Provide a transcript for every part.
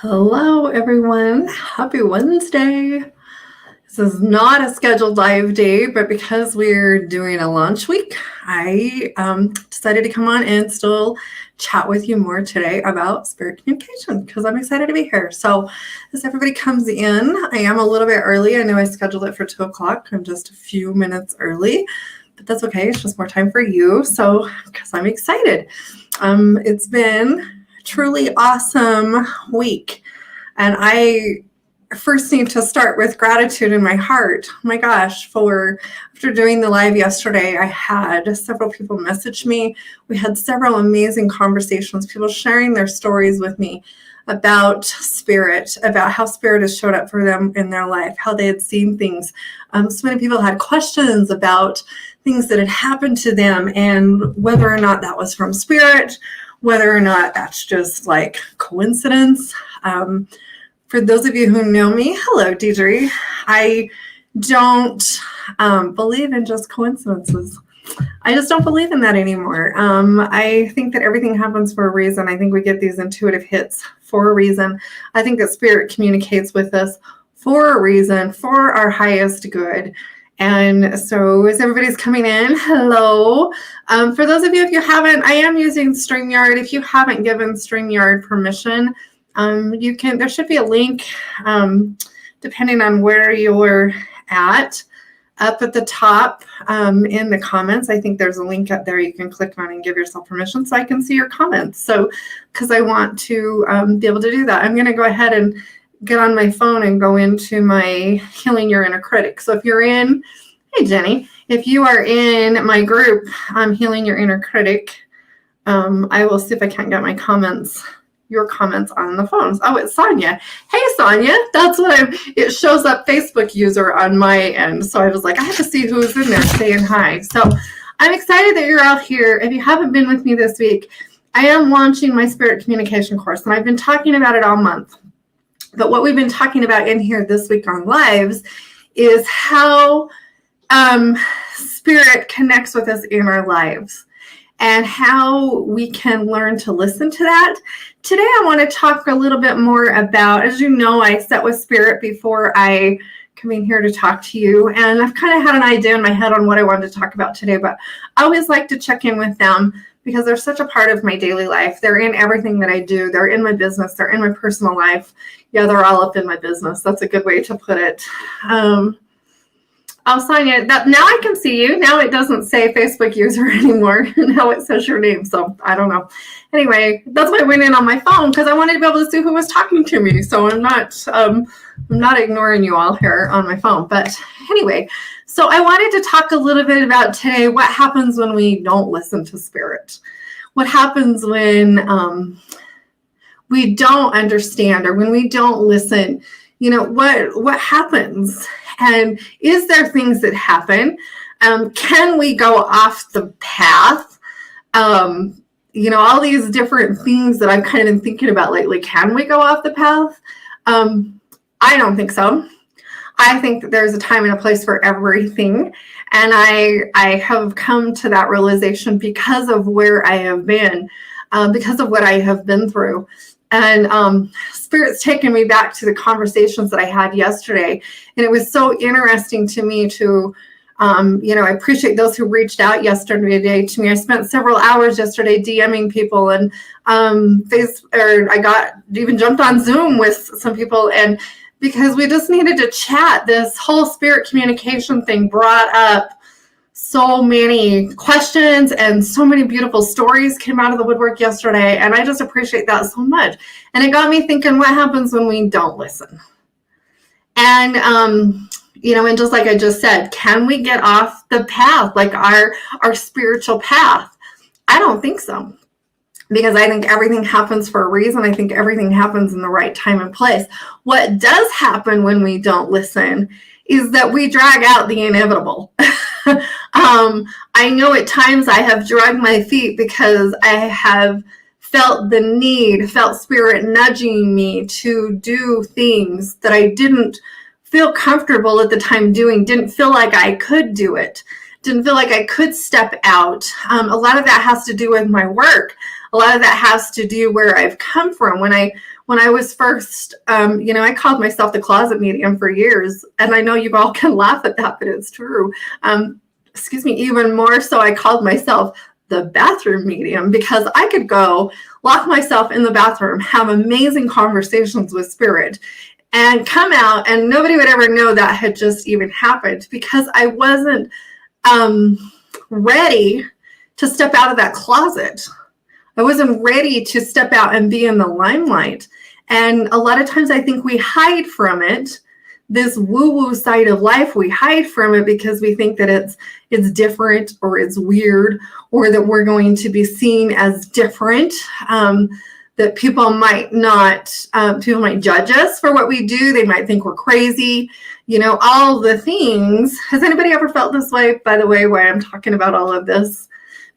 Hello, everyone. Happy Wednesday. This is not a scheduled live day, but because we're doing a launch week, I decided to come on and still chat with you more today about spirit communication because I'm excited to be here. So as everybody comes in, I am a little bit early. I know I scheduled it for 2 o'clock. I'm just a few minutes early, but that's okay. It's just more time for you. So because I'm excited. It's been a truly awesome week. And I first need to start with gratitude in my heart. Oh my gosh, after doing the live yesterday, I had several people message me. We had several amazing conversations, people sharing their stories with me about spirit, about how spirit has showed up for them in their life, how they had seen things. So many people had questions about things that had happened to them and whether or not that was from spirit, whether or not that's just like coincidence. For those of you who know me, hello, Deidre. I don't believe in just coincidences. I just don't believe in that anymore. I think that everything happens for a reason. I think we get these intuitive hits for a reason. I think that spirit communicates with us for a reason, for our highest good. And so as everybody's coming in, hello. For those of you, if you haven't, I am using StreamYard. If you haven't given StreamYard permission, there should be a link, depending on where you're at, up at the top in the comments. I think there's a link up there you can click on and give yourself permission so I can see your comments. So, because I want to be able to do that, I'm going to go ahead and get on my phone and go into my Healing Your Inner Critic. So if you're in, hey Jenny, if you are in my group, Healing Your Inner Critic, I will see if I can't get your comments on the phones. Oh, it's Sonia. Hey, Sonia. That's what it shows up Facebook user on my end. So I was like, I have to see who's in there saying hi. So I'm excited that you're out here. If you haven't been with me this week, I am launching my spirit communication course, and I've been talking about it all month. But what we've been talking about in here this week on lives is how spirit connects with us in our lives and how we can learn to listen to that. Today, I want to talk a little bit more about, as you know, I sat with spirit before I come in here to talk to you, and I've kind of had an idea in my head on what I wanted to talk about today, but I always like to check in with them because they're such a part of my daily life. They're in everything that I do. They're in my business. They're in my personal life. Yeah, they're all up in my business. That's a good way to put it. I'll sign it. Now I can see you. Now it doesn't say Facebook user anymore. Now it says your name. So I don't know. Anyway, that's why I went in on my phone because I wanted to be able to see who was talking to me. So I'm not ignoring you all here on my phone. But anyway, so I wanted to talk a little bit about today what happens when we don't listen to spirit. What happens when we don't understand or when we don't listen. You know, what happens? And is there things that happen? Can we go off the path? All these different things that I've kind of been thinking about lately. Can we go off the path? I don't think so. I think that there's a time and a place for everything. And I have come to that realization because of where I have been, because of what I have been through. And Spirit's taken me back to the conversations that I had yesterday. And it was so interesting to me to, I appreciate those who reached out yesterday to me. I spent several hours yesterday DMing people and I even jumped on Zoom with some people. And because we just needed to chat, this whole spirit communication thing brought up so many questions and so many beautiful stories came out of the woodwork yesterday. And I just appreciate that so much. And it got me thinking, what happens when we don't listen? And, and just like I just said, can we get off the path, like our spiritual path? I don't think so. Because I think everything happens for a reason. I think everything happens in the right time and place. What does happen when we don't listen is that we drag out the inevitable. I know at times I have dragged my feet because I have felt spirit nudging me to do things that I didn't feel comfortable at the time doing, didn't feel like I could do it. didn't feel like I could step out. A lot of that has to do with my work. A lot of that has to do where I've come from. When I was first, I called myself the closet medium for years, and I know you all can laugh at that, but it's true. Even more so, I called myself the bathroom medium because I could go lock myself in the bathroom, have amazing conversations with spirit, and come out and nobody would ever know that had just even happened because I wasn't ready to step out of that closet. I wasn't ready to step out and be in the limelight. And a lot of times I think we hide from it. This woo-woo side of life, we hide from it because we think that it's different or it's weird or that we're going to be seen as different, that people might judge us for what we do. They might think we're crazy, all the things. Has anybody ever felt this way, by the way, why I'm talking about all of this?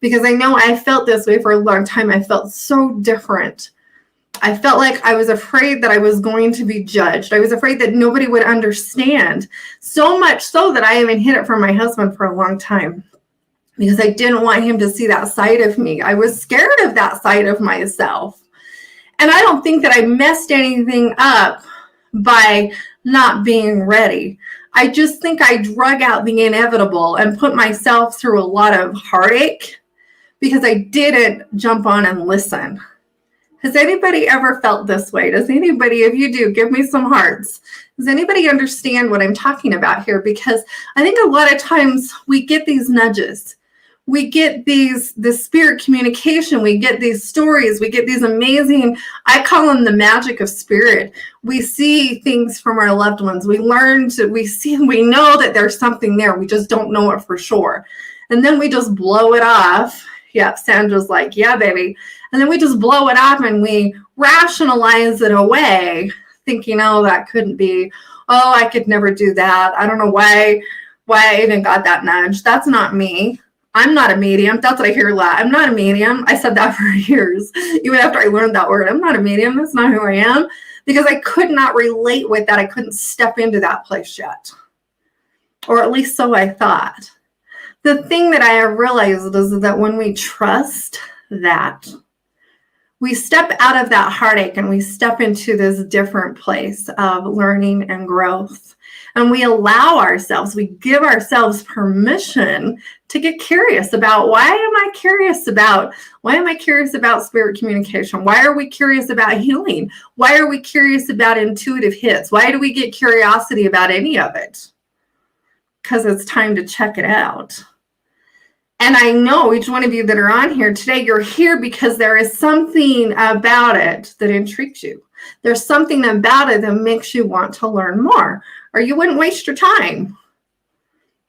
Because I know I felt this way for a long time. I felt so different. I felt like I was afraid that I was going to be judged. I was afraid that nobody would understand. So much so that I even hid it from my husband for a long time because I didn't want him to see that side of me. I was scared of that side of myself. And I don't think that I messed anything up by not being ready. I just think I drug out the inevitable and put myself through a lot of heartache because I didn't jump on and listen. Has anybody ever felt this way? Does anybody, if you do, give me some hearts. Does anybody understand what I'm talking about here? Because I think a lot of times we get these nudges. We get this spirit communication. We get these stories. We get these amazing, I call them the magic of spirit. We see things from our loved ones. We know that there's something there. We just don't know it for sure. And then we just blow it off. Yep, Sandra's like, yeah, baby. And then we just blow it up and we rationalize it away, thinking, oh, that couldn't be. Oh, I could never do that. I don't know why I even got that nudge. That's not me. I'm not a medium. That's what I hear a lot. I'm not a medium. I said that for years, even after I learned that word. I'm not a medium. That's not who I am. Because I could not relate with that. I couldn't step into that place yet. Or at least so I thought. The thing that I have realized is that when we trust that, we step out of that heartache and we step into this different place of learning and growth. And we allow ourselves, we give ourselves permission to get curious about why am I curious about spirit communication? Why are we curious about healing? Why are we curious about intuitive hits? Why do we get curiosity about any of it? Because it's time to check it out. And I know each one of you that are on here today, you're here because there is something about it that intrigues you. There's something about it that makes you want to learn more, or you wouldn't waste your time.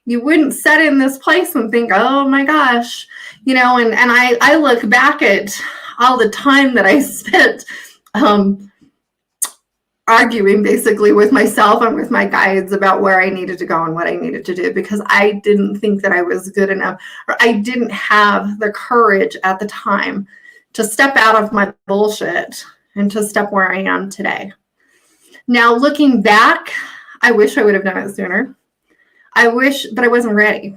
You wouldn't sit in this place and think, oh my gosh, and I look back at all the time that I spent arguing basically with myself and with my guides about where I needed to go and what I needed to do because I didn't think that I was good enough, or I didn't have the courage at the time to step out of my bullshit and to step where I am today. Now, looking back, I wish I would have done it sooner. I wish that I wasn't ready.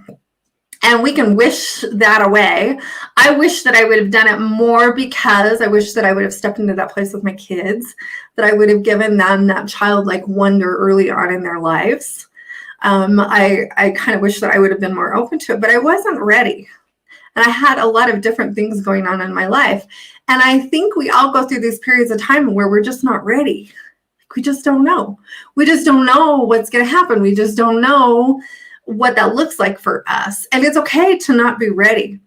And we can wish that away. I wish that I would have done it more because I wish that I would have stepped into that place with my kids, that I would have given them that childlike wonder early on in their lives. I kind of wish that I would have been more open to it, but I wasn't ready. And I had a lot of different things going on in my life. And I think we all go through these periods of time where we're just not ready. We just don't know. We just don't know what's going to happen. We just don't know what that looks like for us. And it's okay to not be ready.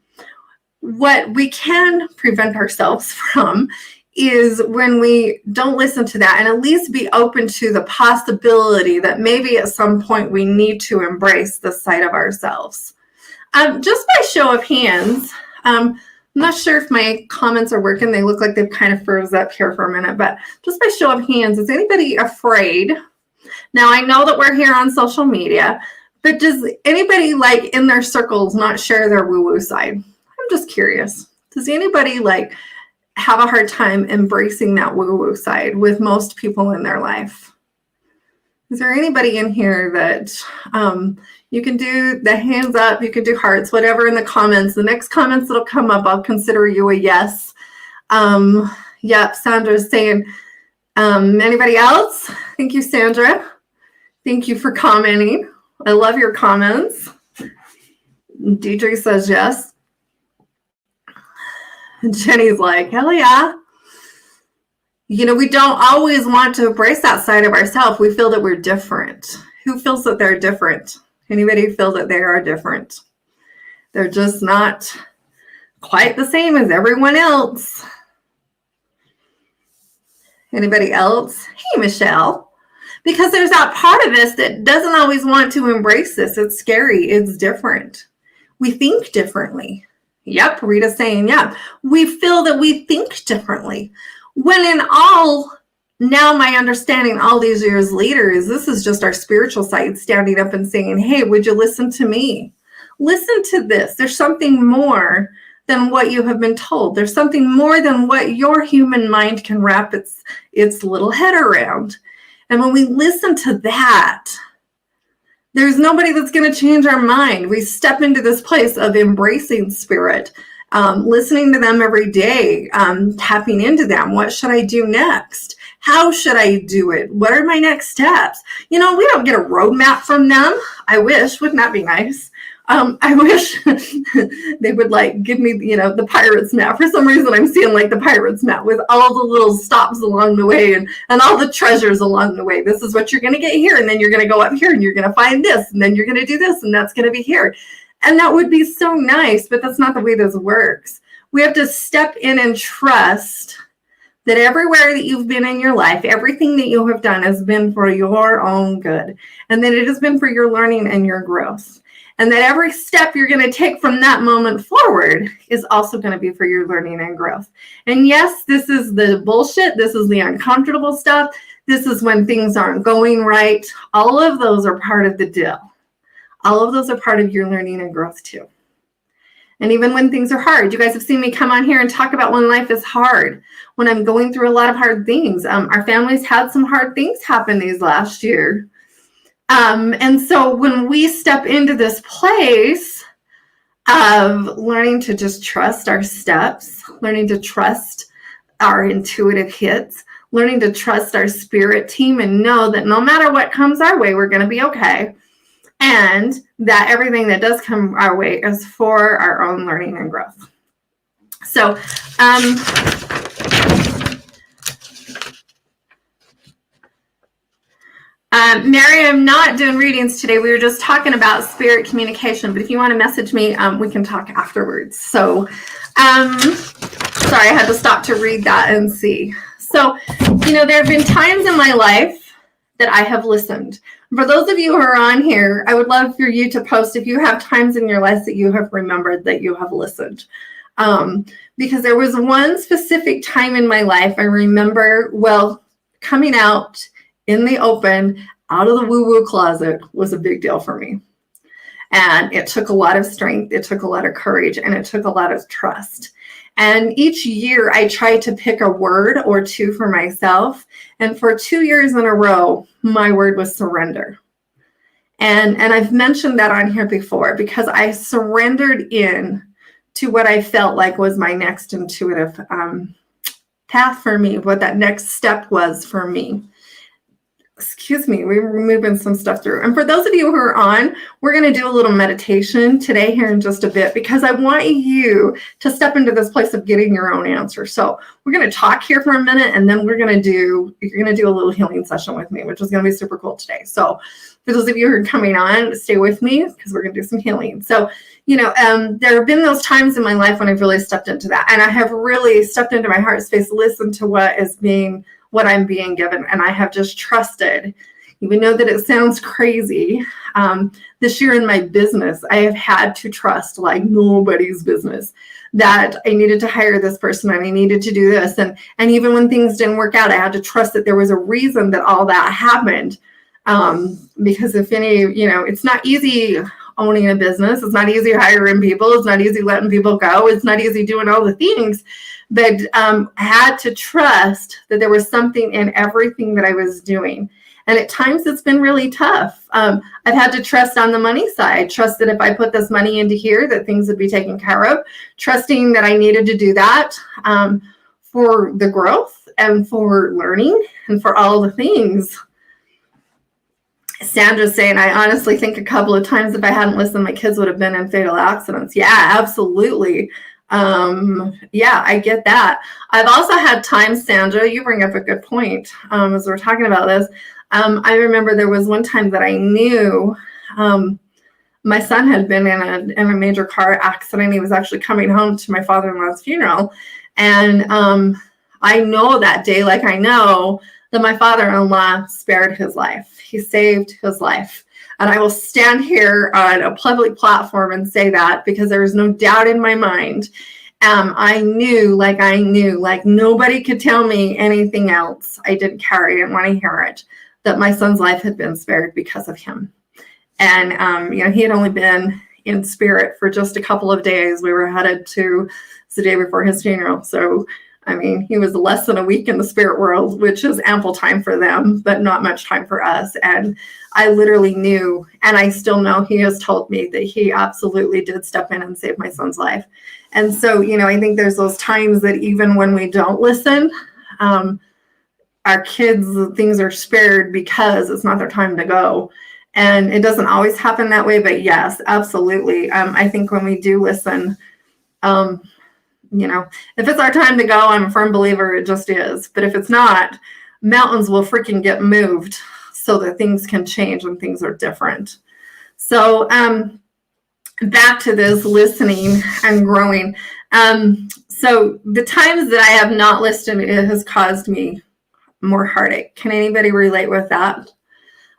What we can prevent ourselves from is when we don't listen to that and at least be open to the possibility that maybe at some point we need to embrace this side of ourselves. Just by show of hands, I'm not sure if my comments are working. They look like they've kind of froze up here for a minute, but just by show of hands, is anybody afraid? Now, I know that we're here on social media, but does anybody in their circles not share their woo-woo side? I'm just curious. Does anybody have a hard time embracing that woo-woo side with most people in their life? Is there anybody in here that you can do the hands up, you can do hearts, whatever in the comments. The next comments that'll come up, I'll consider you a yes. Yep, Sandra's saying, anybody else? Thank you, Sandra. Thank you for commenting. I love your comments. Deidre says yes. And Jenny's like, hell yeah. You know, we don't always want to embrace that side of ourselves. We feel that we're different. Who feels that they're different? Anybody feel that they are different? They're just not quite the same as everyone else. Anybody else? Hey, Michelle. Because there's that part of us that doesn't always want to embrace this. It's scary. It's different. We think differently. Yep, Rita's saying, yeah. We feel that we think differently. When in all, now my understanding all these years later is this is just our spiritual side standing up and saying, hey, would you listen to me? Listen to this. There's something more than what you have been told. There's something more than what your human mind can wrap its little head around. And when we listen to that, there's nobody that's going to change our mind. We step into this place of embracing spirit, listening to them every day, tapping into them. What should I do next? How should I do it? What are my next steps? You know, we don't get a roadmap from them. I wish. Wouldn't that be nice? I wish they would like give me, you know, the pirate's map. For some reason, I'm seeing like the pirate's map with all the little stops along the way and all the treasures along the way. This is what you're going to get here. And then you're going to go up here and you're going to find this. And then you're going to do this. And that's going to be here. And that would be so nice. But that's not the way this works. We have to step in and trust that everywhere that you've been in your life, everything that you have done has been for your own good. And that it has been for your learning and your growth. And that every step you're going to take from that moment forward is also going to be for your learning and growth. And yes, this is the bullshit. This is the uncomfortable stuff. This is when things aren't going right. All of those are part of the deal. All of those are part of your learning and growth too. And even when things are hard, you guys have seen me come on here and talk about when life is hard, when I'm going through a lot of hard things. Our family's had some hard things happen these last year. And so when we step into this place of learning to just trust our steps, learning to trust our intuitive hits, learning to trust our spirit team and know that no matter what comes our way, we're going to be okay. And that everything that does come our way is for our own learning and growth. So, Mary, I'm not doing readings today. We were just talking about spirit communication, but if you want to message me, we can talk afterwards. So, sorry, I had to stop to read that and see. So, you know, there have been times in my life that I have listened. For those of you who are on here, I would love for you to post if you have times in your life that you have remembered that you have listened. Because there was one specific time in my life I remember, well, coming out in the open, out of the woo-woo closet was a big deal for me. And it took a lot of strength, it took a lot of courage, and it took a lot of trust. And each year I tried to pick a word or two for myself. And for 2 years in a row, my word was surrender. And I've mentioned that on here before because I surrendered in to what I felt like was my next intuitive path for me, what that next step was for me. Excuse me, we were moving some stuff through. And for those of you who are on, we're going to do a little meditation today here in just a bit because I want you to step into this place of getting your own answer. So we're going to talk here for a minute and then you're going to do a little healing session with me, which is going to be super cool today. So for those of you who are coming on, stay with me because we're going to do some healing. So, you know, there have been those times in my life when I've really stepped into that. And I have really stepped into my heart space, listened to what I'm being given. And I have just trusted, even though that it sounds crazy. This year in my business, I have had to trust like nobody's business that I needed to hire this person and I needed to do this. And even when things didn't work out, I had to trust that there was a reason that all that happened. Because if any, you know, it's not easy owning a business. It's not easy hiring people. It's not easy letting people go. It's not easy doing all the things. But I had to trust that there was something in everything that I was doing. And at times it's been really tough. I've had to trust on the money side, trust that if I put this money into here, that things would be taken care of, trusting that I needed to do that for the growth and for learning and for all the things. Sandra's saying, I honestly think a couple of times if I hadn't listened, my kids would have been in fatal accidents. Yeah, absolutely. Yeah, I get that. I've also had times, Sandra, you bring up a good point as we're talking about this. I remember there was one time that I knew my son had been in a major car accident. He was actually coming home to my father-in-law's funeral. And I know that day, like I know that my father-in-law spared his life. He saved his life. And I will stand here on a public platform and say that because there is no doubt in my mind. I knew, like nobody could tell me anything else. I didn't care. I didn't want to hear it, that my son's life had been spared because of him. And, he had only been in spirit for just a couple of days. We were headed to the day before his funeral. So, he was less than a week in the spirit world, which is ample time for them, but not much time for us. And I literally knew, and I still know, he has told me that he absolutely did step in and save my son's life. And so, I think there's those times that even when we don't listen, our kids, things are spared because it's not their time to go. And it doesn't always happen that way, but yes, absolutely. I think when we do listen, if it's our time to go, I'm a firm believer it just is. But if it's not, mountains will freaking get moved so that things can change when things are different. So back to this listening and growing. So the times that I have not listened, it has caused me more heartache. Can anybody relate with that?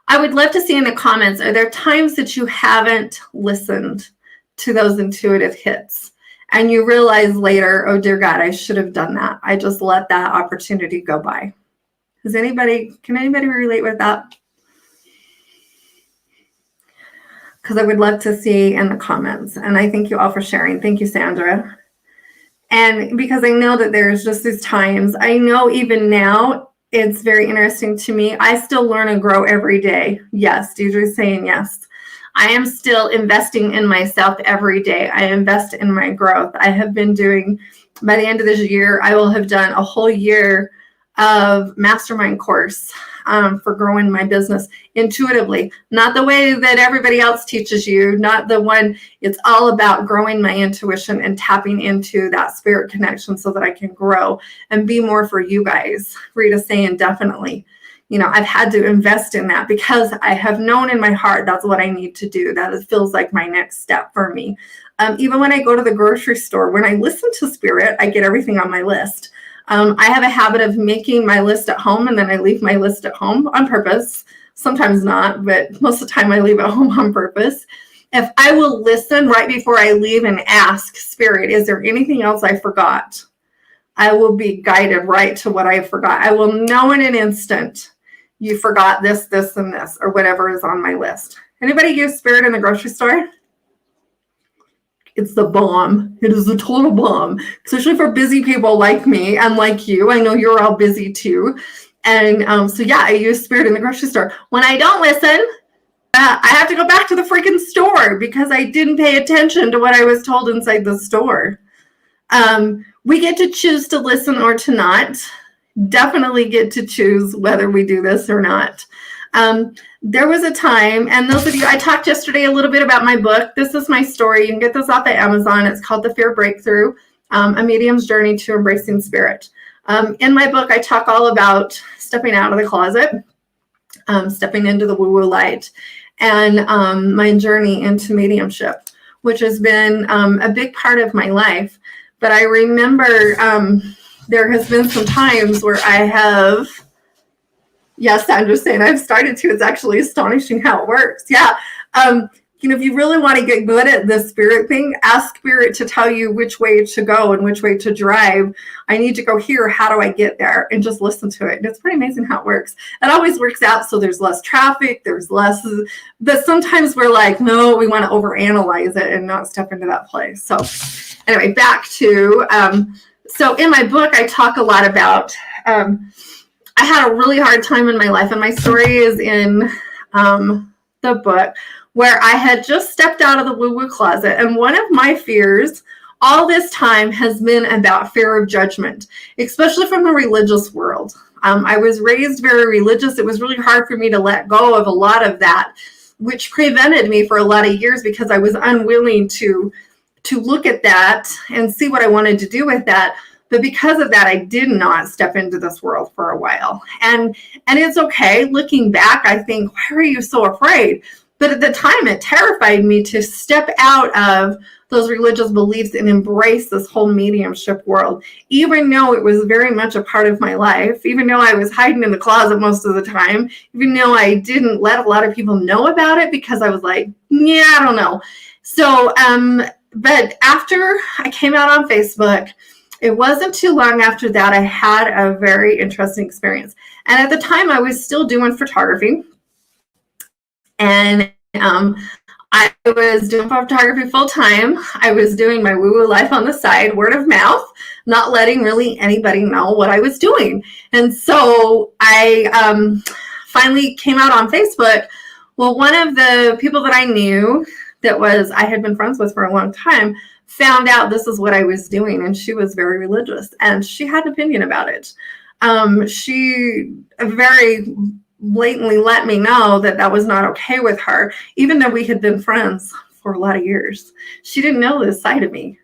I would love to see in the comments, are there times that you haven't listened to those intuitive hits and you realize later, oh dear God, I should have done that. I just let that opportunity go by. Can anybody relate with that? Because I would love to see in the comments. And I thank you all for sharing. Thank you, Sandra. And because I know that there's just these times, I know even now, it's very interesting to me. I still learn and grow every day. Yes, Deidre's saying yes. I am still investing in myself every day. I invest in my growth. I have been doing, by the end of this year, I will have done a whole year of mastermind course for growing my business intuitively. Not the way that everybody else teaches you, not the one, it's all about growing my intuition and tapping into that spirit connection so that I can grow and be more for you guys. Rita's saying definitely. I've had to invest in that because I have known in my heart that's what I need to do. That feels like my next step for me. Even when I go to the grocery store, when I listen to spirit, I get everything on my list. I have a habit of making my list at home and then I leave my list at home on purpose. Sometimes not, but most of the time I leave at home on purpose. If I will listen right before I leave and ask spirit, is there anything else I forgot? I will be guided right to what I forgot. I will know in an instant, you forgot this, this, and this, or whatever is on my list. Anybody use spirit in the grocery store? It's the bomb. It is the total bomb, especially for busy people like me and like you. I know you're all busy too. And so yeah, I use spirit in the grocery store. When I don't listen, I have to go back to the freaking store because I didn't pay attention to what I was told inside the store. We get to choose to listen or to not. Definitely get to choose whether we do this or not. There was a time, and those of you, I talked yesterday a little bit about my book. This is my story. You can get this off of Amazon. It's called The Fear Breakthrough, A Medium's Journey to Embracing Spirit. In my book, I talk all about stepping out of the closet, stepping into the woo-woo light, and my journey into mediumship, which has been a big part of my life. But I remember there has been some times where I have, yes, Sandra's saying I've started to. It's actually astonishing how it works. Yeah. If you really want to get good at this spirit thing, ask spirit to tell you which way to go and which way to drive. I need to go here. How do I get there? And just listen to it. And it's pretty amazing how it works. It always works out. So there's less traffic. There's less, but sometimes we're like, no, we want to overanalyze it and not step into that place. So anyway, back to, so in my book, I talk a lot about, I had a really hard time in my life, and my story is in the book, where I had just stepped out of the woo-woo closet. And one of my fears all this time has been about fear of judgment, especially from the religious world. I was raised very religious. It was really hard for me to let go of a lot of that, which prevented me for a lot of years because I was unwilling to look at that and see what I wanted to do with that. But because of that, I did not step into this world for a while. And it's okay. Looking back, I think, why are you so afraid? But at the time, it terrified me to step out of those religious beliefs and embrace this whole mediumship world, even though it was very much a part of my life, even though I was hiding in the closet most of the time, even though I didn't let a lot of people know about it because I was like, yeah, I don't know. So, but after I came out on Facebook, it wasn't too long after that, I had a very interesting experience. And at the time, I was still doing photography. And I was doing photography full time. I was doing my woo-woo life on the side, word of mouth, not letting really anybody know what I was doing. And so I finally came out on Facebook. Well, one of the people that I knew I had been friends with for a long time found out this is what I was doing, and she was very religious, and she had an opinion about it. She very blatantly let me know that was not okay with her, even though we had been friends for a lot of years. She didn't know this side of me.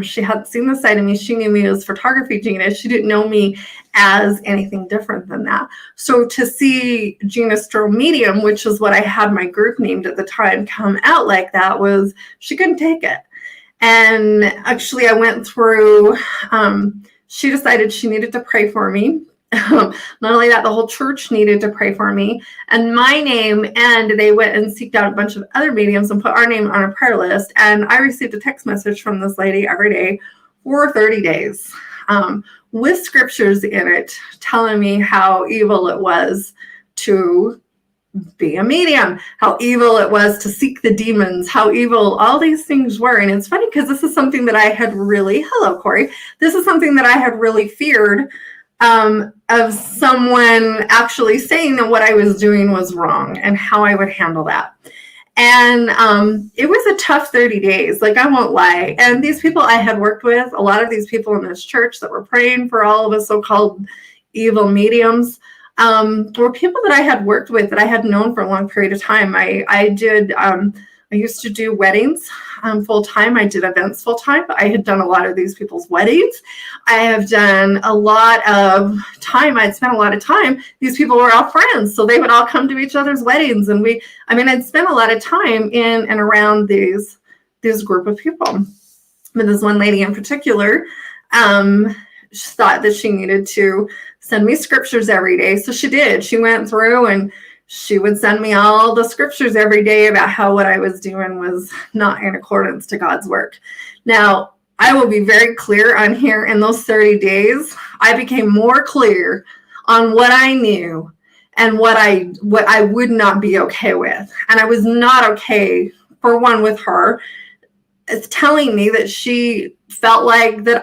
She hadn't seen this side of me. She knew me as photography Gina. She didn't know me as anything different than that. So to see Gina Stroh Medium, which is what I had my group named at the time, come out like that, she couldn't take it. And actually I went through, she decided she needed to pray for me. Not only that, the whole church needed to pray for me, and my name, and they went and seeked out a bunch of other mediums and put our name on a prayer list. And I received a text message from this lady every day for 30 days with scriptures in it telling me how evil it was to be a medium, how evil it was to seek the demons, how evil all these things were. And it's funny because this is something that I had hello, Corey. This is something that I had really feared of someone actually saying that what I was doing was wrong and how I would handle that. And it was a tough 30 days, like I won't lie. And these people I had worked with, a lot of these people in this church that were praying for all of us so-called evil mediums, were people that I had worked with that I had known for a long period of time. I used to do weddings full time. I did events full time. I had done a lot of these people's weddings. I have done a lot of time. I'd spent a lot of time. These people were all friends, so they would all come to each other's weddings, and I'd spent a lot of time in and around this group of people. But this one lady in particular, she thought that she needed to send me scriptures every day, so she did. She went through and she would send me all the scriptures every day about how what I was doing was not in accordance to God's work. Now, I will be very clear on here. In those 30 days, I became more clear on what I knew and what I would not be okay with. And I was not okay, for one, with her. It's telling me that she felt like that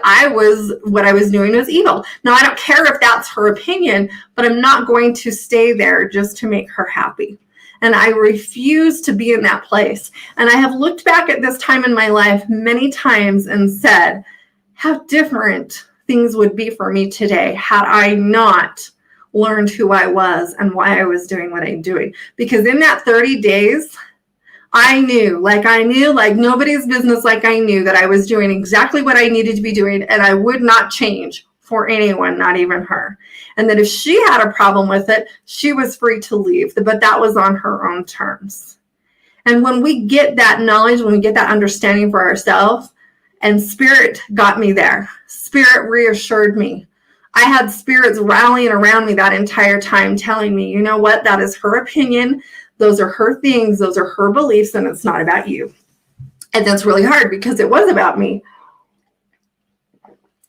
what I was doing was evil. Now, I don't care if that's her opinion, but I'm not going to stay there just to make her happy. And I refuse to be in that place. And I have looked back at this time in my life many times and said how different things would be for me today had I not learned who I was and why I was doing what I'm doing. Because in that 30 days, I knew like nobody's business, like I knew that I was doing exactly what I needed to be doing, and I would not change for anyone, not even her. And that if she had a problem with it, she was free to leave, but that was on her own terms. And when we get that knowledge, when we get that understanding for ourselves, and Spirit got me there, Spirit reassured me. I had spirits rallying around me that entire time telling me, you know what, that is her opinion. Those are her things. Those are her beliefs, and it's not about you. And that's really hard because it was about me.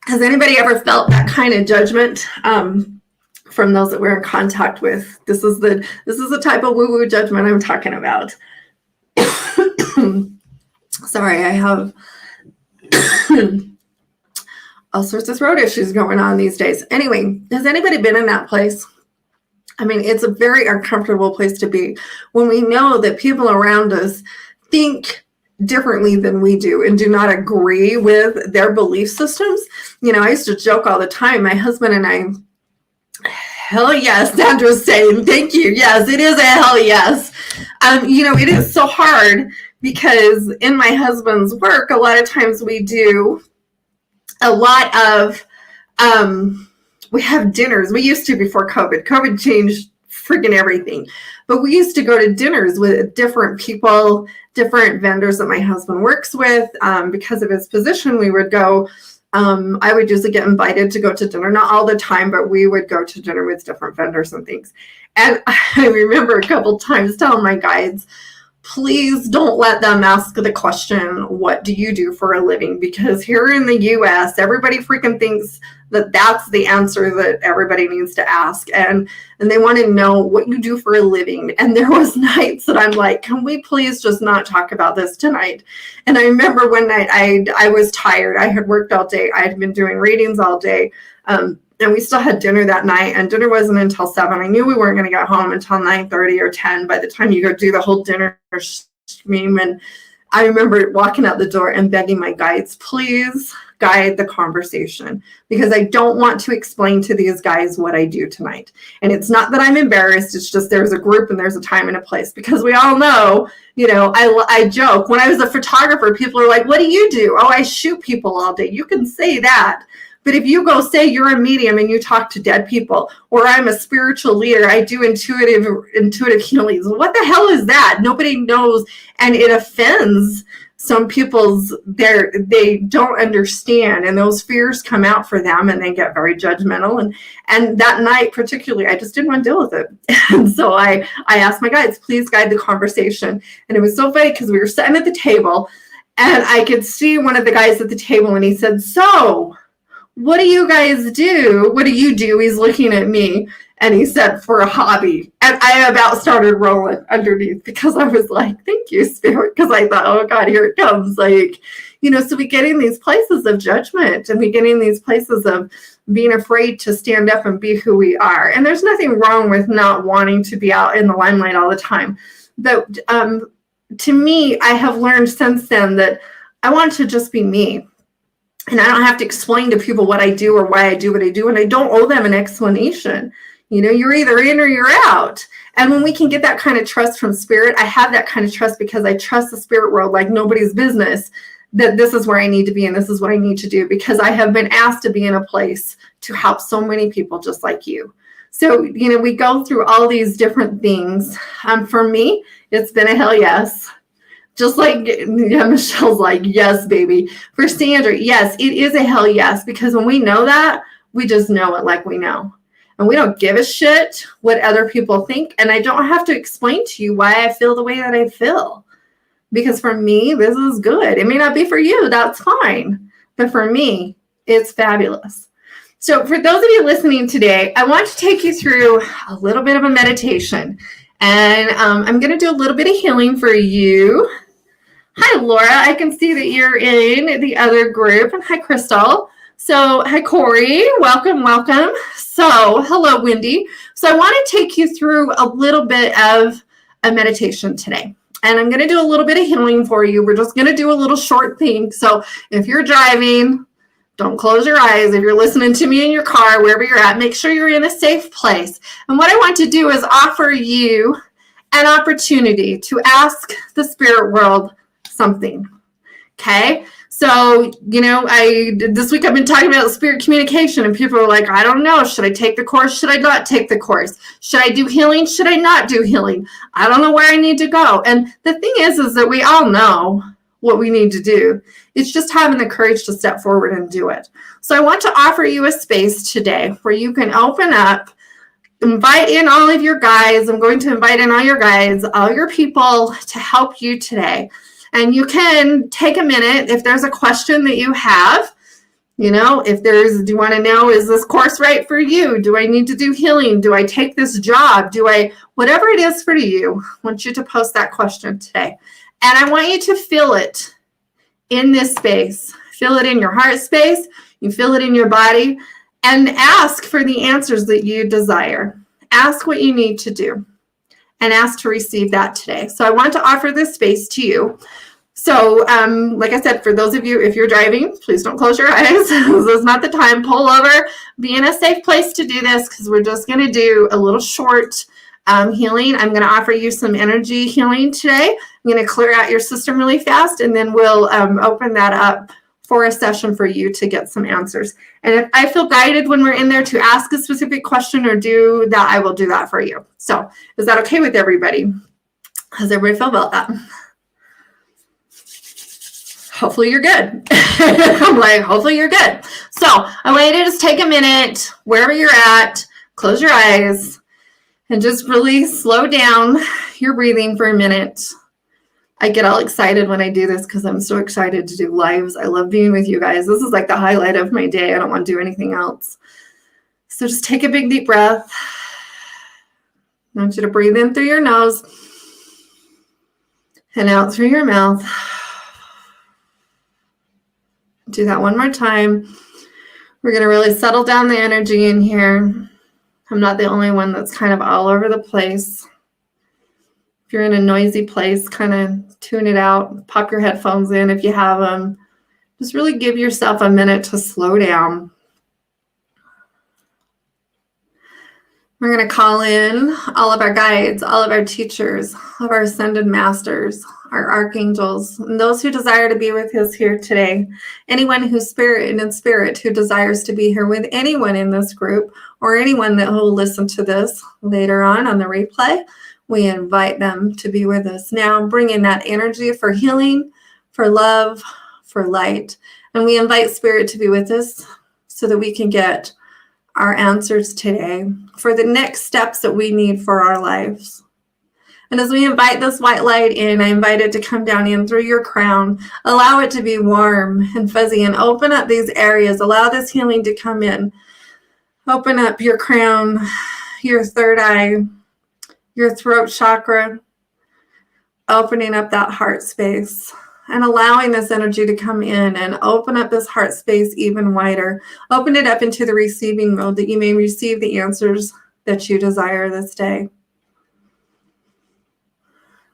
Has anybody ever felt that kind of judgment from those that we're in contact with? This is the type of woo-woo judgment I'm talking about. Sorry, I have all sorts of throat issues going on these days. Anyway, has anybody been in that place I mean, it's a very uncomfortable place to be when we know that people around us think differently than we do and do not agree with their belief systems. I used to joke all the time, my husband and I, hell yes, Sandra's saying, thank you. Yes, it is a hell yes. It is so hard because in my husband's work, a lot of times we do a lot of, we have dinners. We used to before COVID. COVID changed freaking everything. But we used to go to dinners with different people, different vendors that my husband works with. Because of his position, we would go. I would usually get invited to go to dinner, not all the time, but we would go to dinner with different vendors and things. And I remember a couple times telling my guides, please don't let them ask the question, what do you do for a living? Because here in the US, everybody freaking thinks that that's the answer that everybody needs to ask. And they want to know what you do for a living. And there was nights that I'm like, can we please just not talk about this tonight? And I remember one night I was tired. I had worked all day. I had been doing readings all day. And we still had dinner that night, and dinner wasn't until 7. I knew we weren't going to get home until 9:30 or 10 by the time you go do the whole dinner stream. And I remember walking out the door and begging my guides, please guide the conversation, because I don't want to explain to these guys what I do tonight. And it's not that I'm embarrassed. It's just there's a group and there's a time and a place, because we all know, I joke. When I was a photographer, people are like, what do you do? Oh, I shoot people all day. You can say that. But if you go say you're a medium and you talk to dead people, or I'm a spiritual leader, I do intuitive healings. What the hell is that? Nobody knows. And it offends some people's, they don't understand. And those fears come out for them and they get very judgmental. And that night particularly, I just didn't want to deal with it. And so I asked my guides, please guide the conversation. And it was so funny because we were sitting at the table and I could see one of the guys at the table and he said, so what do you guys do? What do you do? He's looking at me and he said, for a hobby. And I about started rolling underneath because I was like, thank you, Spirit. Because I thought, oh God, here it comes. So we get in these places of judgment and we get in these places of being afraid to stand up and be who we are. And there's nothing wrong with not wanting to be out in the limelight all the time. But to me, I have learned since then that I want to just be me. And I don't have to explain to people what I do or why I do what I do. And I don't owe them an explanation. You're either in or you're out. And when we can get that kind of trust from Spirit, I have that kind of trust because I trust the spirit world like nobody's business, that this is where I need to be and this is what I need to do, because I have been asked to be in a place to help so many people just like you. So, we go through all these different things. For me, it's been a hell yes. Just like Michelle's like, yes, baby. For Sandra, yes, it is a hell yes, because when we know that, we just know it like we know. And we don't give a shit what other people think. And I don't have to explain to you why I feel the way that I feel. Because for me, this is good. It may not be for you. That's fine. But for me, it's fabulous. So for those of you listening today, I want to take you through a little bit of a meditation. And I'm going to do a little bit of healing for you. Hi, Laura. I can see that you're in the other group. And hi, Crystal. So, hi, Corey. Welcome. So, hello, Wendy. So, I want to take you through a little bit of a meditation today. And I'm going to do a little bit of healing for you. We're just going to do a little short thing. So, if you're driving, don't close your eyes. If you're listening to me in your car, wherever you're at, make sure you're in a safe place. And what I want to do is offer you an opportunity to ask the spirit world something. Okay. So, this week I've been talking about spirit communication and people are like, I don't know. Should I take the course? Should I not take the course? Should I do healing? Should I not do healing? I don't know where I need to go. And the thing is that we all know what we need to do. It's just having the courage to step forward and do it. So I want to offer you a space today where you can open up, invite in all of your guides. I'm going to invite in all your guides, all your people to help you today. And you can take a minute if there's a question that you have, do you want to know, is this course right for you? Do I need to do healing? Do I take this job? Whatever it is for you, I want you to post that question today. And I want you to feel it in this space. Feel it in your heart space. You feel it in your body and ask for the answers that you desire. ask what you need to do and ask to receive that today. So I want to offer this space to you. So like I said, for those of you, if you're driving, please don't close your eyes. This is not the time. Pull over. Be in a safe place to do this, because we're just going to do a little short healing. I'm going to offer you some energy healing today. I'm going to clear out your system really fast, and then we'll open that up for a session for you to get some answers. And if I feel guided when we're in there to ask a specific question or do that, I will do that for you. So is that okay with everybody? How does everybody feel about that? Hopefully you're good. I'm like, hopefully you're good. So I want you to just take a minute, wherever you're at, close your eyes, and just really slow down your breathing for a minute. I get all excited when I do this because I'm so excited to do lives. I love being with you guys. This is like the highlight of my day. I don't want to do anything else. So just take a big deep breath. I want you to breathe in through your nose and out through your mouth. Do that one more time. We're going to really settle down the energy in here. I'm not the only one that's kind of all over the place. If you're in a noisy place, kind of tune it out. Pop your headphones in if you have them. Just really give yourself a minute to slow down. We're going to call in all of our guides, all of our teachers, all of our ascended masters, our archangels, and those who desire to be with us here today. Anyone who's spirit and in spirit who desires to be here with anyone in this group, or anyone that will listen to this later on the replay, we invite them to be with us now, bringing that energy for healing, for love, for light. And we invite spirit to be with us so that we can get our answers today for the next steps that we need for our lives. And as we invite this white light in, I invite it to come down in through your crown. Allow it to be warm and fuzzy and open up these areas. Allow this healing to come in. Open up your crown, your third eye, your throat chakra, opening up that heart space and allowing this energy to come in and open up this heart space even wider. Open it up into the receiving mode that you may receive the answers that you desire this day.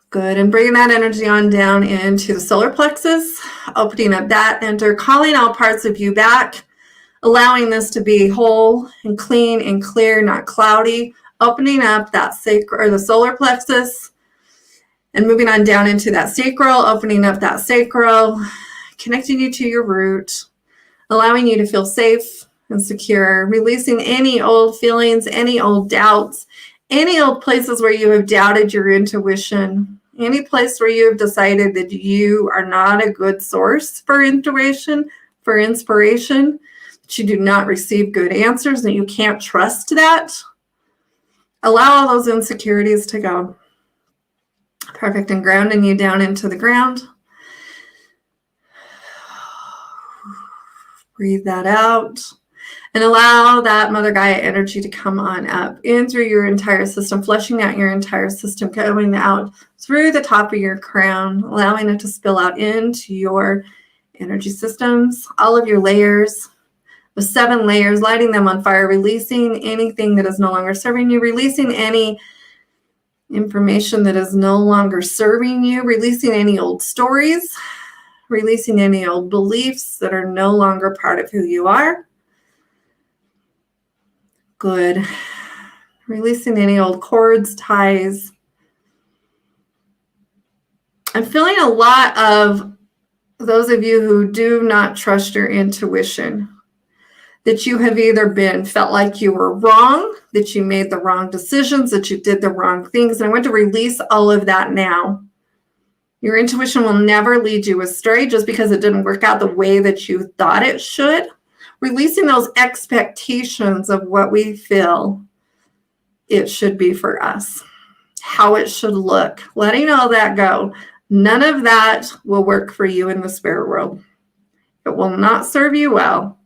Good. And bringing that energy on down into the solar plexus, opening up that enter, calling all parts of you back, allowing this to be whole and clean and clear, not cloudy, opening up that sacral or the solar plexus and moving on down into that sacral, opening up that sacral, connecting you to your root, allowing you to feel safe and secure, releasing any old feelings, any old doubts, any old places where you have doubted your intuition, any place where you have decided that you are not a good source for intuition, for inspiration, that you do not receive good answers, that you can't trust that. Allow all those insecurities to go. Perfect. And grounding you down into the ground. Breathe that out. And allow that Mother Gaia energy to come on up in through your entire system, flushing out your entire system, going out through the top of your crown, allowing it to spill out into your energy systems, all of your layers, the 7 layers, lighting them on fire, releasing anything that is no longer serving you, releasing any information that is no longer serving you, releasing any old stories, releasing any old beliefs that are no longer part of who you are. Good. Releasing any old cords, ties. I'm feeling a lot of those of you who do not trust your intuition, that you have either felt like you were wrong, that you made the wrong decisions, that you did the wrong things. And I want to release all of that now. Your intuition will never lead you astray just because it didn't work out the way that you thought it should. Releasing those expectations of what we feel it should be for us, how it should look, letting all that go. None of that will work for you in the spirit world. It will not serve you well.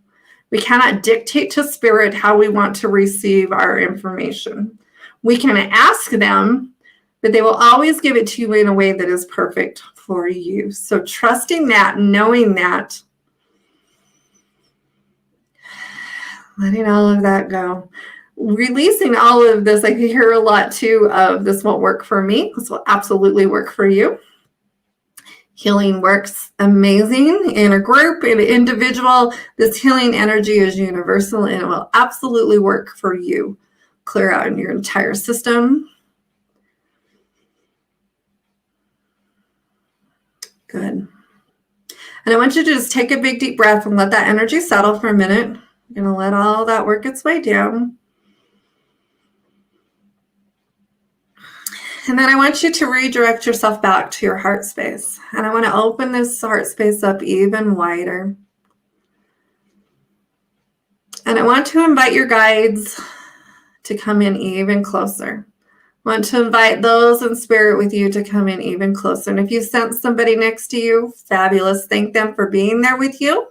We cannot dictate to spirit how we want to receive our information. We can ask them, but they will always give it to you in a way that is perfect for you. So trusting that, knowing that, letting all of that go. releasing all of this. I hear a lot too of this won't work for me. This will absolutely work for you. Healing works amazing in a group, in an individual. This healing energy is universal and it will absolutely work for you. Clear out in your entire system. Good. And I want you to just take a big deep breath and let that energy settle for a minute. You're going to let all that work its way down. And then I want you to redirect yourself back to your heart space. And I want to open this heart space up even wider. And I want to invite your guides to come in even closer. I want to invite those in spirit with you to come in even closer. And if you sense somebody next to you, fabulous. Thank them for being there with you.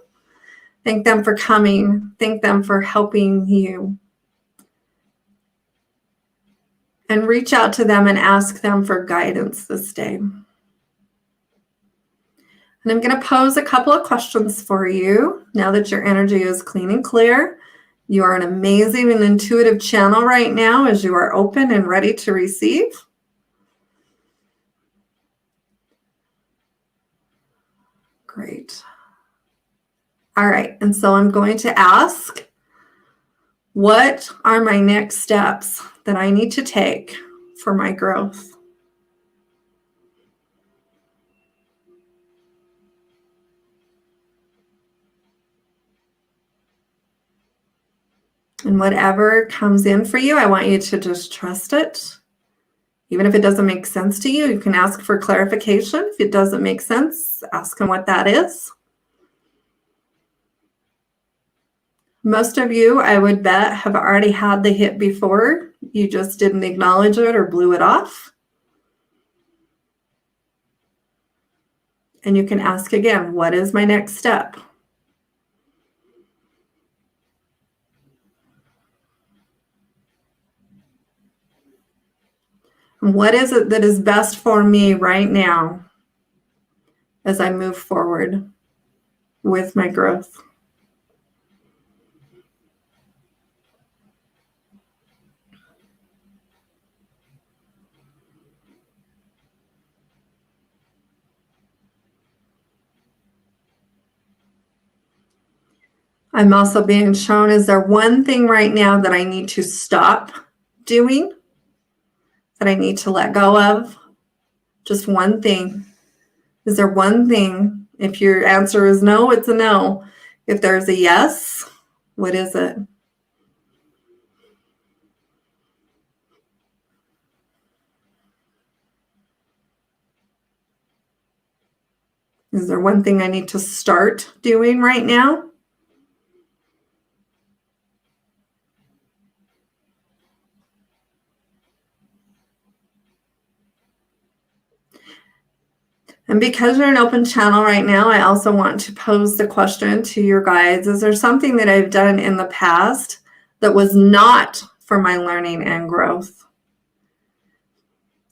Thank them for coming. Thank them for helping you. And reach out to them and ask them for guidance this day. And I'm going to pose a couple of questions for you now that your energy is clean and clear. You are an amazing and intuitive channel right now as you are open and ready to receive. Great. All right, and so I'm going to ask, what are my next steps that I need to take for my growth? And whatever comes in for you, I want you to just trust it. Even if it doesn't make sense to you, you can ask for clarification. If it doesn't make sense, ask them what that is. Most of you, I would bet, have already had the hit before. You just didn't acknowledge it or blew it off. And you can ask again, what is my next step? What is it that is best for me right now as I move forward with my growth? I'm also being shown, is there one thing right now that I need to stop doing, that I need to let go of? Just one thing. Is there one thing? If your answer is no, it's a no. If there's a yes, what is it? Is there one thing I need to start doing right now? And because you're an open channel right now, I also want to pose the question to your guides. Is there something that I've done in the past that was not for my learning and growth?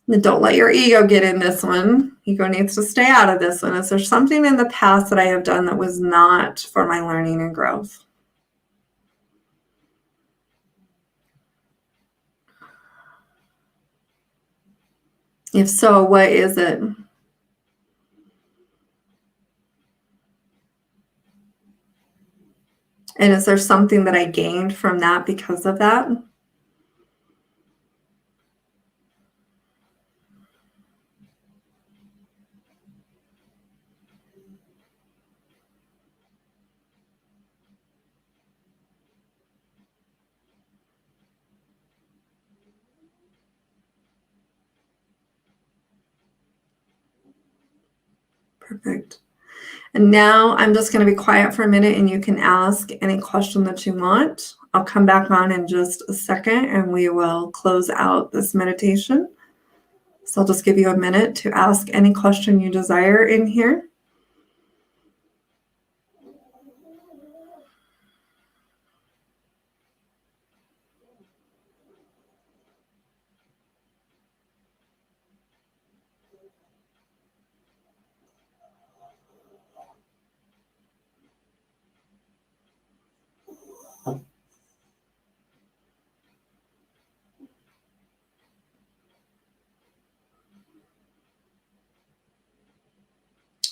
And don't let your ego get in this one. Ego needs to stay out of this one. Is there something in the past that I have done that was not for my learning and growth? If so, what is it? And is there something that I gained from that because of that? Perfect. And now I'm just going to be quiet for a minute and you can ask any question that you want. I'll come back on in just a second and we will close out this meditation. So I'll just give you a minute to ask any question you desire in here.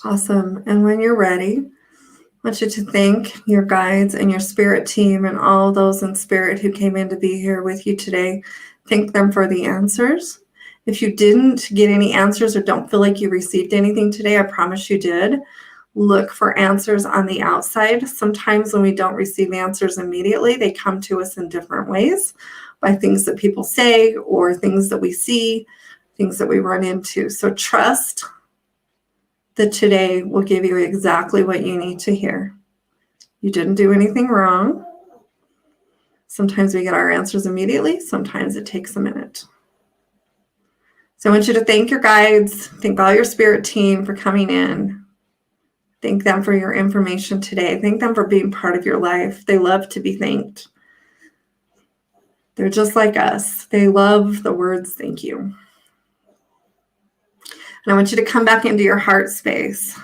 Awesome. And when you're ready, I want you to thank your guides and your spirit team and all those in spirit who came in to be here with you today. Thank them for the answers. If you didn't get any answers or don't feel like you received anything today, I promise you did. Look for answers on the outside. Sometimes when we don't receive answers immediately, they come to us in different ways by things that people say or things that we see, things that we run into. So trust that today will give you exactly what you need to hear. You didn't do anything wrong. Sometimes we get our answers immediately. Sometimes it takes a minute. So I want you to thank your guides, thank all your spirit team for coming in. Thank them for your information today. Thank them for being part of your life. They love to be thanked. They're just like us. They love the words thank you. And I want you to come back into your heart space.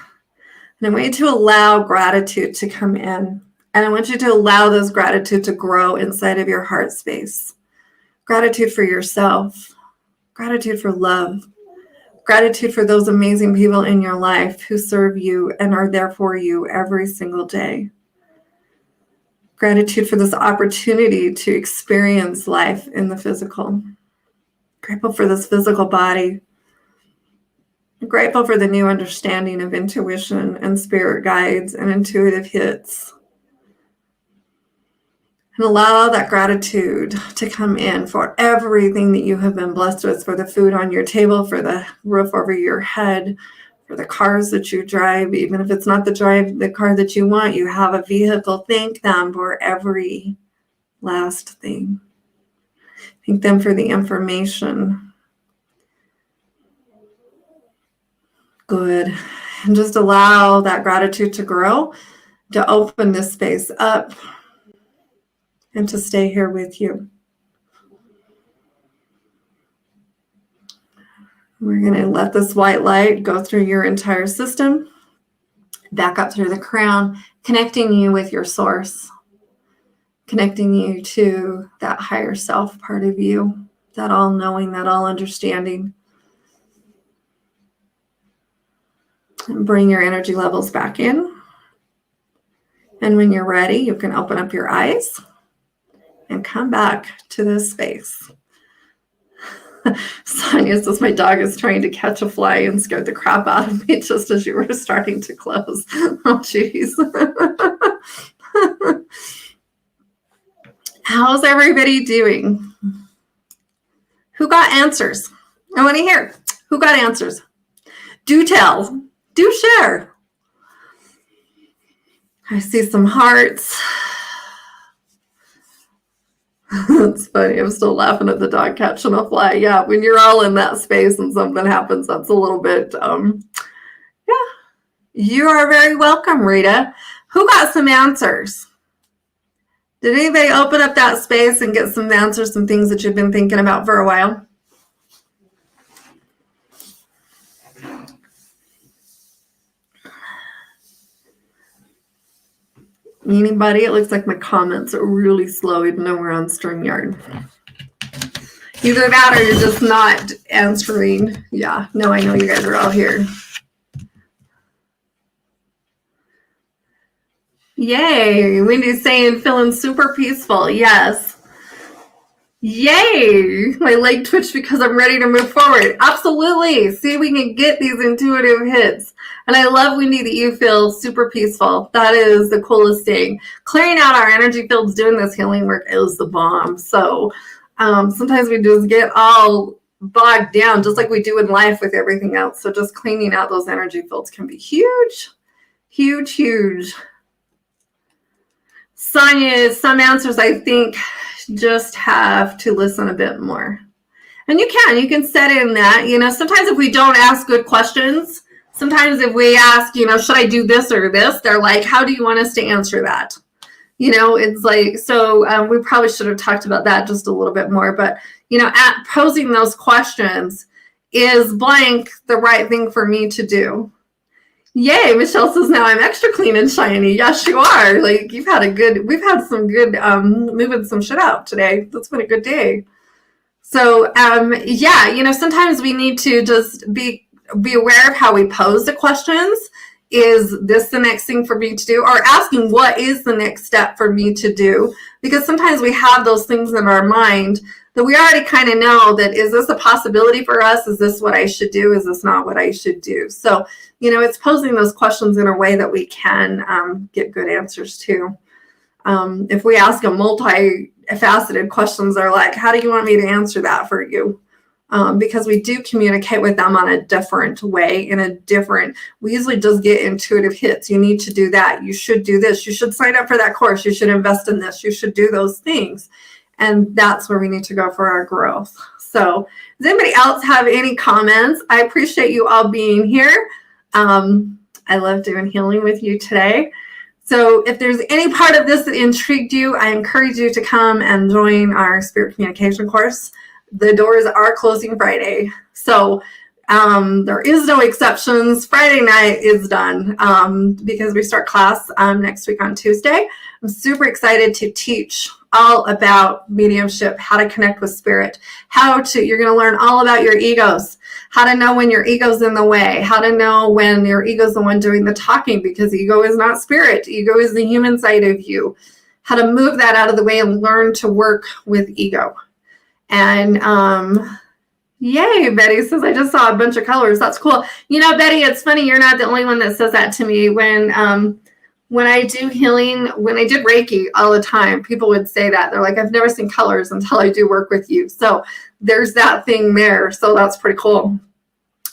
And I want you to allow gratitude to come in. And I want you to allow this gratitude to grow inside of your heart space. Gratitude for yourself. Gratitude for love. Gratitude for those amazing people in your life who serve you and are there for you every single day. Gratitude for this opportunity to experience life in the physical. Grateful for this physical body. Grateful for the new understanding of intuition and spirit guides and intuitive hits. And allow that gratitude to come in for everything that you have been blessed with, for the food on your table, for the roof over your head, for the cars that you drive. Even if it's not the car that you want, you have a vehicle. Thank them for every last thing. Thank them for the information. Good. And just allow that gratitude to grow, to open this space up, and to stay here with you. We're going to let this white light go through your entire system, back up through the crown, connecting you with your source, connecting you to that higher self part of you, that all-knowing, that all-understanding. And bring your energy levels back in. And when you're ready, you can open up your eyes and come back to this space. Sonia says, my dog is trying to catch a fly and scared the crap out of me just as you were starting to close. Oh, jeez. How's everybody doing? Who got answers? I want to hear. Who got answers? Do tell. Do share. I see some hearts. It's funny. I'm still laughing at the dog catching a fly. Yeah, when you're all in that space and something happens, that's a little bit, yeah. You are very welcome, Rita. Who got some answers? Did anybody open up that space and get some answers, some things that you've been thinking about for a while? Anybody? It looks like my comments are really slow, even though we're on StreamYard. Either that or you're just not answering. Yeah, no, I know you guys are all here. Yay. Wendy's saying feeling super peaceful. Yes. Yay. My leg twitched because I'm ready to move forward. Absolutely. See, we can get these intuitive hits. And I love, Wendy, that you feel super peaceful. That is the coolest thing. Clearing out our energy fields, doing this healing work is the bomb. So sometimes we just get all bogged down, just like we do in life with everything else. So just cleaning out those energy fields can be huge, huge, huge. Sonia, some answers I think just have to listen a bit more. And you can set in that, sometimes if we don't ask good questions, sometimes if we ask, should I do this or this? They're like, how do you want us to answer that? It's like, so we probably should have talked about that just a little bit more. But, at posing those questions, is blank the right thing for me to do? Yay, Michelle says, now I'm extra clean and shiny. Yes, you are. Like, we've had some good moving some shit out today. That's been a good day. So, yeah, sometimes we need to just be aware of how we pose the questions is this the next thing for me to do? Or asking, what is the next step for me to do? Because sometimes we have those things in our mind that we already kind of know that, is this a possibility for us? Is this what I should do? Is this not what I should do? So, it's posing those questions in a way that we can get good answers to. If we ask a multifaceted questions, they're like, how do you want me to answer that for you? Because we do communicate with them on a different way, we usually just get intuitive hits. You need to do that. You should do this. You should sign up for that course. You should invest in this. You should do those things. And that's where we need to go for our growth. So does anybody else have any comments? I appreciate you all being here. I love doing healing with you today. So if there's any part of this that intrigued you, I encourage you to come and join our Spirit Communication course. The doors are closing Friday. So there is no exceptions. Friday night is done because we start class next week on Tuesday. I'm super excited to teach all about mediumship, how to connect with spirit, you're going to learn all about your egos, how to know when your ego's in the way, how to know when your ego's the one doing the talking, because ego is not spirit. Ego is the human side of you. How to move that out of the way and learn to work with ego. And yay, Betty says, I just saw a bunch of colors. That's cool. Betty, it's funny. You're not the only one that says that to me. When I do healing, when I did Reiki all the time, people would say that. They're like, I've never seen colors until I do work with you. So there's that thing there. So that's pretty cool.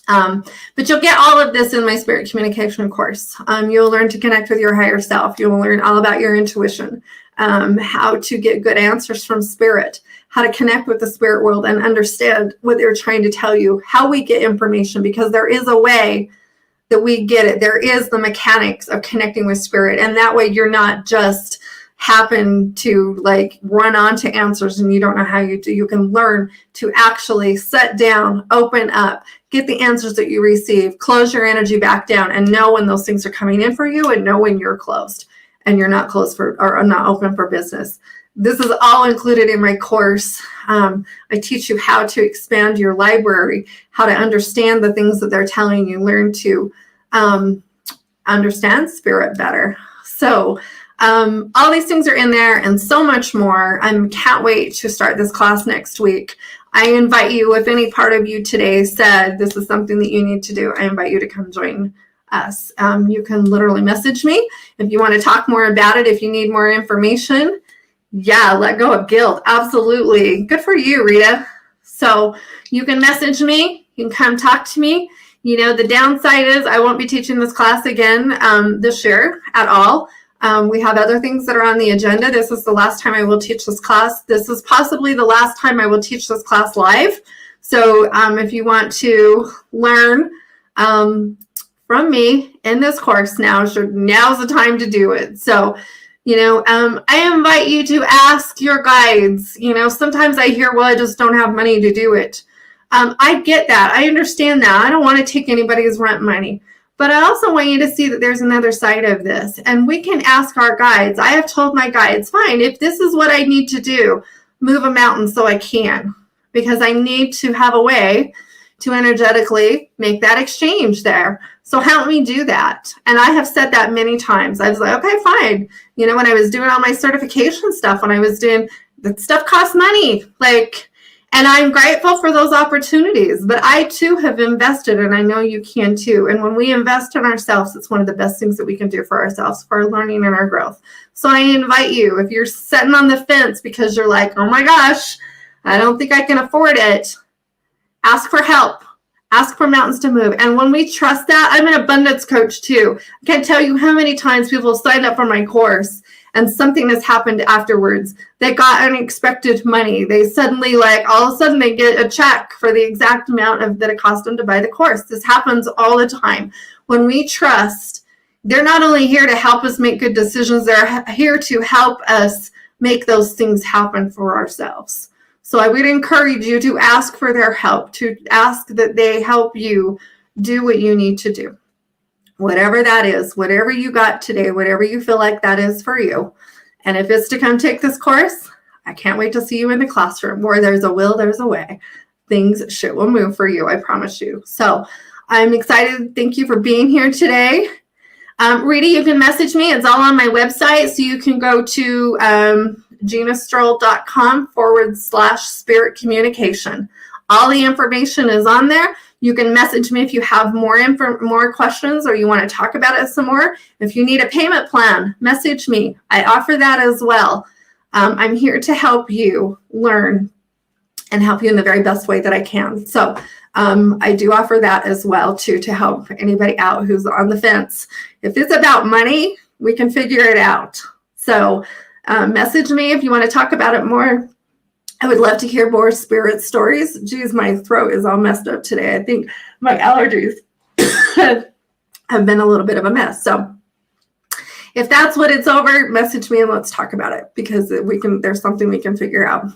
But you'll get all of this in my Spirit Communication course. You'll learn to connect with your higher self. You'll learn all about your intuition, how to get good answers from spirit, how to connect with the spirit world and understand what they're trying to tell you, how we get information, because there is a way that we get it. There is the mechanics of connecting with spirit. And that way you're not just happen to run onto answers and you don't know how you do. You can learn to actually sit down, open up, get the answers that you receive, close your energy back down, and know when those things are coming in for you and know when you're closed and you're not closed or not open for business. This is all included in my course. I teach you how to expand your library, how to understand the things that they're telling you, learn to understand spirit better. So all these things are in there and so much more. I can't wait to start this class next week. I invite you, if any part of you today said this is something that you need to do, I invite you to come join us. You can literally message me if you want to talk more about it, if you need more information. Yeah, let go of guilt. Absolutely. Good for you, Rita. So you can message me. You can come talk to me. The downside is I won't be teaching this class again this year at all. We have other things that are on the agenda. This is the last time I will teach this class. This is possibly the last time I will teach this class live. So if you want to learn from me in this course, now's the time to do it. So I invite you to ask your guides. Sometimes I hear, well, I just don't have money to do it. I get that. I understand that. I don't want to take anybody's rent money. But I also want you to see that there's another side of this. And we can ask our guides. I have told my guides, fine, if this is what I need to do, move a mountain so I can. Because I need to have a way to energetically make that exchange there. So help me do that. And I have said that many times. I was like, okay, fine. When I was doing all my certification stuff, when I was doing, that stuff costs money. And I'm grateful for those opportunities. But I too have invested, and I know you can too. And when we invest in ourselves, it's one of the best things that we can do for ourselves, for our learning and our growth. So I invite you, if you're sitting on the fence because you're like, oh my gosh, I don't think I can afford it, ask for help. Ask for mountains to move. And when we trust that, I'm an abundance coach too. I can't tell you how many times people signed up for my course and something has happened afterwards. They got unexpected money. They suddenly, all of a sudden they get a check for the exact amount that it cost them to buy the course. This happens all the time. When we trust, they're not only here to help us make good decisions, they're here to help us make those things happen for ourselves. So I would encourage you to ask for their help, to ask that they help you do what you need to do. Whatever that is, whatever you got today, whatever you feel like that is for you. And if it's to come take this course, I can't wait to see you in the classroom. Where there's a will, there's a way. Shit will move for you, I promise you. So I'm excited. Thank you for being here today. Rita, you can message me. It's all on my website. So you can go to GinaStroll.com/spirit communication. All the information is on there. You can message me if you have more questions or you want to talk about it some more. If you need a payment plan, message me. I offer that as well. I'm here to help you learn and help you in the very best way that I can. So I do offer that as well too, to help anybody out who's on the fence. If it's about money, we can figure it out. So message me if you want to talk about it more. I would love to hear more spirit stories. Geez, my throat is all messed up today. I think my allergies have been a little bit of a mess. So if that's what it's over, message me and let's talk about it, because there's something we can figure out.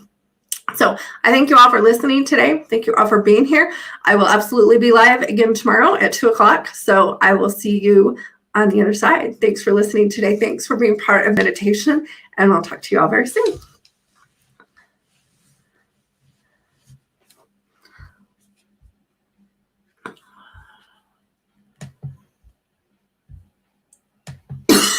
So I thank you all for listening today. Thank you all for being here. I will absolutely be live again tomorrow at 2:00. So I will see you on the other side. Thanks for listening today. Thanks for being part of meditation, and I'll talk to you all very soon.